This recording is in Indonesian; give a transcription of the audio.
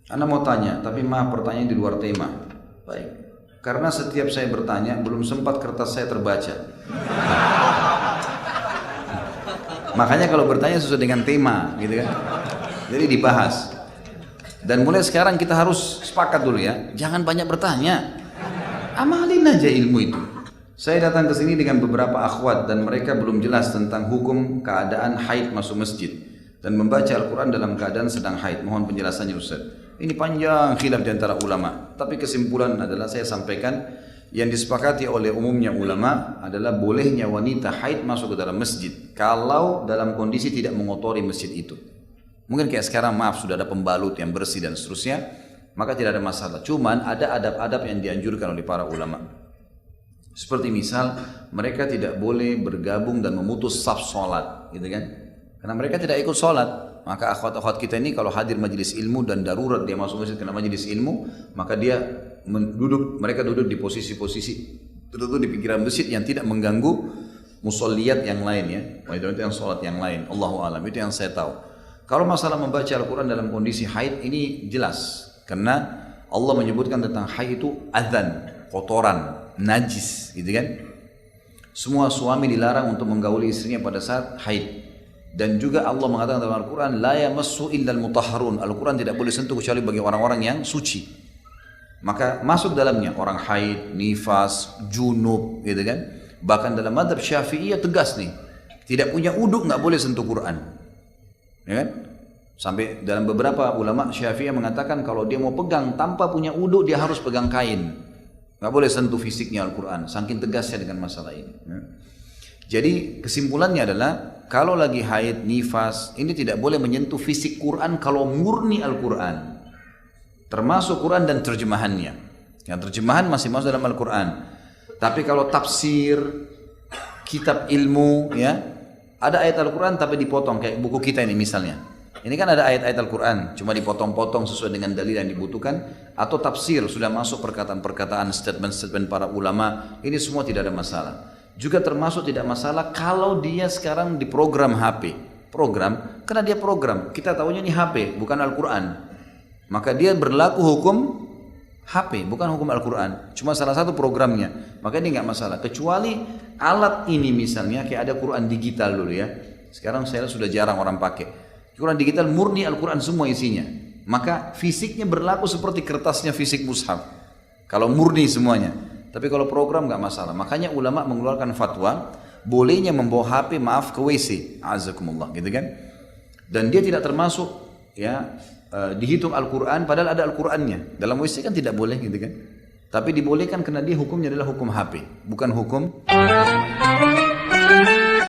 Anda mau tanya, tapi maaf pertanyaan di luar tema. Baik. Karena setiap saya bertanya, belum sempat kertas saya terbaca. Makanya kalau bertanya sesuai dengan tema, gitu kan. Jadi dibahas. Dan mulai sekarang kita harus sepakat dulu ya, jangan banyak bertanya. Amalin aja ilmu itu. Saya datang ke sini dengan beberapa akhwat dan mereka belum jelas tentang hukum keadaan haid masuk masjid dan membaca Al-Quran dalam keadaan sedang haid. Mohon penjelasannya Ustaz. Ini panjang khilaf di antara ulama. Tapi kesimpulan adalah saya sampaikan yang disepakati oleh umumnya ulama adalah bolehnya wanita haid masuk ke dalam masjid kalau dalam kondisi tidak mengotori masjid itu. Mungkin kayak sekarang maaf sudah ada pembalut yang bersih dan seterusnya, maka tidak ada masalah. Cuman ada adab-adab yang dianjurkan oleh para ulama. Seperti misal mereka tidak boleh bergabung dan memutus saf sholat, gitu kan? Karena mereka tidak ikut sholat. Maka akhwat-akhwat kita ini kalau hadir majelis ilmu dan darurat dia masuk masjid karena majelis ilmu, maka dia mereka duduk di posisi-posisi tertentu di pinggiran masjid yang tidak mengganggu musalliyat yang lain ya. Itu yang sholat yang lain. Allahu a'lam, itu yang saya tahu. Kalau masalah membaca Al-Quran dalam kondisi haid ini jelas, karena Allah menyebutkan tentang haid itu adzan, kotoran, najis, gitu kan? Semua suami dilarang untuk menggauli istrinya pada saat haid. Dan juga Allah mengatakan dalam Al-Quran, la yamassu illal mutahharun. Al-Quran tidak boleh sentuh kecuali bagi orang-orang yang suci. Maka masuk dalamnya orang haid, nifas, junub, gitu kan? Bahkan dalam mazhab Syafi'iyah tegas nih, tidak punya uduk nggak boleh sentuh Quran, ya kan? Sampai dalam beberapa ulama Syafi'iyah mengatakan kalau dia mau pegang tanpa punya uduk dia harus pegang kain, nggak boleh sentuh fisiknya Al-Quran. Saking tegasnya dengan masalah ini. Ya. Jadi kesimpulannya adalah kalau lagi haid, nifas, ini tidak boleh menyentuh fisik Quran kalau murni Al-Quran. Termasuk Quran dan terjemahannya. Yang terjemahan masih masuk dalam Al-Quran. Tapi kalau tafsir, kitab ilmu, ya, ada ayat Al-Quran tapi dipotong kayak buku kita ini misalnya. Ini kan ada ayat-ayat Al-Quran, cuma dipotong-potong sesuai dengan dalil yang dibutuhkan. Atau tafsir, sudah masuk perkataan-perkataan, statement-statement para ulama. Ini semua tidak ada masalah. Juga termasuk tidak masalah kalau dia sekarang di program HP. Program, karena dia program. Kita tahunya ini HP, bukan Al-Quran. Maka dia berlaku hukum HP, bukan hukum Al-Quran. Cuma salah satu programnya. Maka ini nggak masalah. Kecuali alat ini misalnya, kayak ada Quran digital dulu ya. Sekarang saya sudah jarang orang pakai. Quran digital murni Al-Quran semua isinya. Maka fisiknya berlaku seperti kertasnya fisik mushaf. Kalau murni semuanya. Tapi kalau program nggak masalah. Makanya ulama mengeluarkan fatwa bolehnya membawa HP maaf ke WC, azakumullah, gitu kan? Dan dia tidak termasuk ya dihitung Al-Quran, padahal ada Al-Qurannya. Dalam WC kan tidak boleh, gitu kan? Tapi dibolehkan karena dia hukumnya adalah hukum HP, bukan hukum